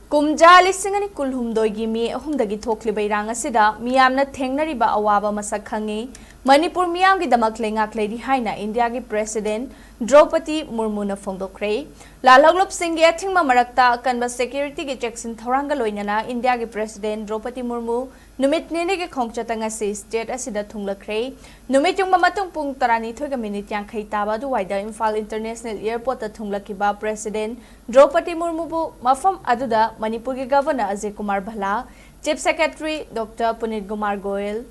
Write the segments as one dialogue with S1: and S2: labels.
S1: Kumja lisingani kulhumdoi mi ahumdagi thokliba irang asida Meeyamna Thengnariba Awaba Masak Khang-Ee Manipur Meeyam Gidamak Leingak Leiri haina India gi President Draupadi Murmu na phongdokre Lalhaglop Singh athingma marakta kanba security gi Jackson Thoranga loinana India gi President Draupadi Murmu numit nene gi khongchatanga se state asida thunglakre numit yungma matung pung 12 minute yankhai taba du waida Imphal International Airport ta thunglakiba President Draupadi Murmu bu mafam aduda Manipur gi Governor Ajay Kumar Bhala Chief Secretary Dr. Punit Kumar Goyal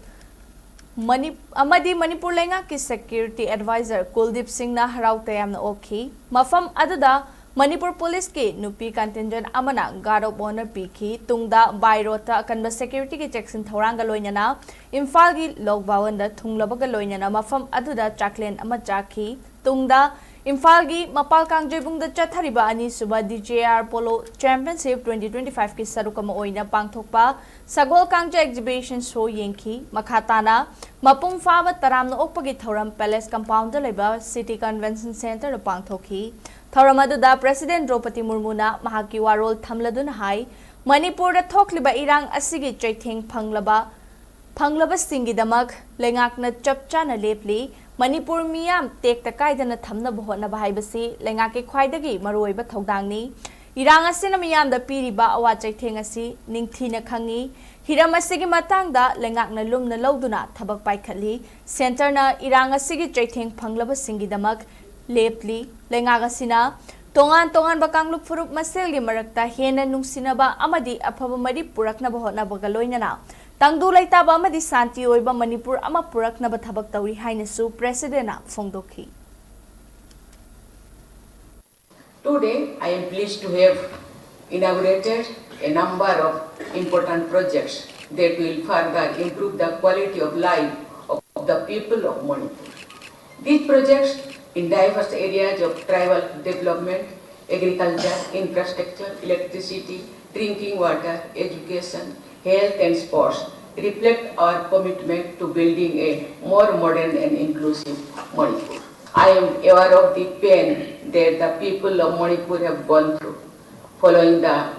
S1: Manipur Leingak ki Security Advisor Kuldeep Singh na harau tayamna okhi mafam aduda Manipur Police ki nupi contingent amana guard of honor piki tungda by rota kanba security ki Jackson Thoranga loinana Imphal gi Lokbawan da thunglabaga loinana mafam aduda chaklen ama chakhi tungda Imphal gi mapal kangjebung da chathariba ani suba DJR Polo Championship 2025 ki sarukama oina pangthokpa Sagol Kangja exhibition show yengki makhatana mapung faba taramna okpagi thoram palace compound da leba city convention center da pangthokhi thoram aduda President Draupadi Murmu na mahaki warol thamladun hai Manipur da thokliba irang asigi chaitheng phanglaba singidamak Leingak na chapcha na lepli Manipur Meeyam tek takaidana thamna bohona bahaibasi Leingak ke khwaidagi maroiba thodangni Erang asina Meeyam da piriba awa chaitheng asi ningthina Khang-Ee hiram asigi matangda Leingak na lumna loduna thabak paikhatli center na Erang asigi chaitheng phanglaba singidamak lepli Leingak asina tongan bakanglup furup maselgi marakta hena nungsinaba amadi afaba mari purakna bohona bagaloinana Tangdu laitaba amadi santi oiba Manipur ama purakna ba thabak tauri haina su President na phongdokhi
S2: Today I am pleased to have inaugurated a number of important projects that will further improve the quality of life of the people of Manipur. These projects in diverse areas of tribal development, agriculture, infrastructure, electricity, drinking water, education, health and sports reflect our commitment to building a more modern and inclusive Manipur. I am aware of the pain that the people of Manipur have gone through following the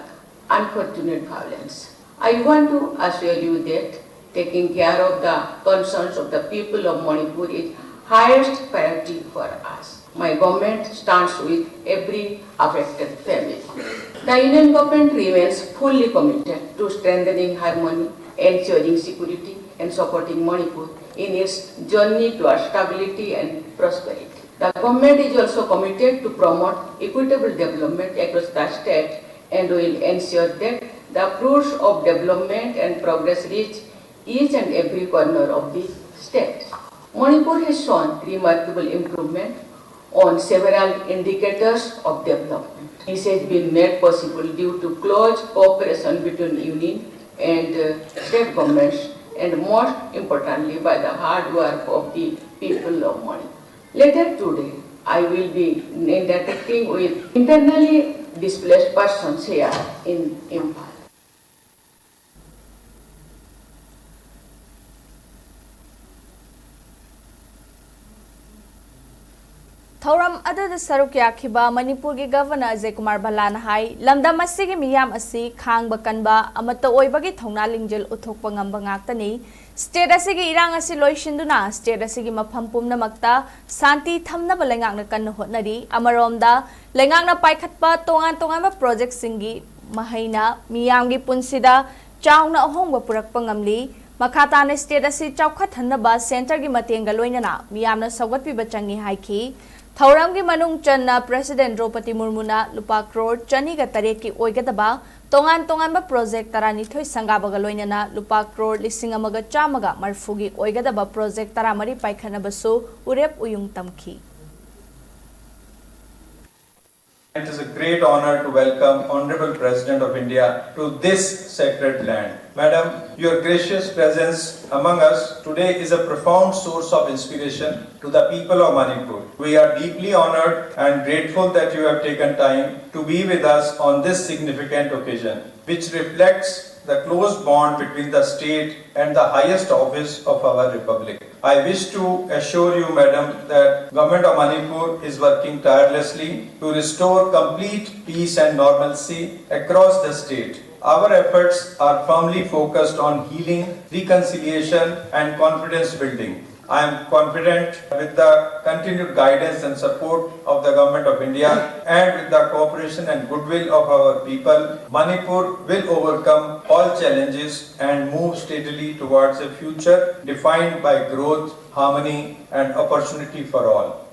S2: unfortunate violence. I want to assure you that taking care of the concerns of the people of Manipur is highest priority for us. My government stands with every affected family. The Union government remains fully committed to strengthening harmony, ensuring security and supporting Manipur in its journey towards stability and prosperity. The government is also committed to promote equitable development across the state and will ensure that the fruits of development and progress reach each and every corner of the state. Manipur has shown remarkable improvement on several indicators of development. This has been made possible due to close cooperation between union and state governments and most importantly by the hard work of the people of Manipur. Later today, I will be interacting with internally displaced persons here in Imphal.
S1: Thoram adada saruk yakhiba Manipur gi Governor Ajay Kumar Bhala na hai lamdam asigi Meeyam asi khang bakanba amata oibagi thongna lingjel uthokpa ngamba ngaktani state asigi Erang asi loisinduna state asigi mafam pumnamakta santi thamnaba Leingak na kanna hotnari amaromda Leingak na paikhatpa tongan ba project singi mahaina Meeyam gi punsida chawna ahongba purakpa ngamli makhatana state asi chawkhathanaba center gi matenga loinana Meeyam na sawgatpiba changi haiki Thauram ki manung channa President Draupadi Murmu na lupa crore chani ga taret ki oigadaba tongan ba project tarani thoi sangabaga loinana lupa crore lising amaga chamaga marfugi oigadaba project taramari paikhana basu urep uyung tamki
S3: It is a great honor to welcome Honorable President of India to this sacred land. Madam, your gracious presence among us today is a profound source of inspiration to the people of Manipur. We are deeply honored and grateful that you have taken time to be with us on this significant occasion, which reflects the close bond between the state and the highest office of our republic. I wish to assure you, Madam, that Government of Manipur is working tirelessly to restore complete peace and normalcy across the state. Our efforts are firmly focused on healing, reconciliation and confidence building. I am confident with the continued guidance and support of the Government of India and with the cooperation and goodwill of our people, Manipur will overcome all challenges and move steadily towards a future defined by growth, harmony and opportunity for all.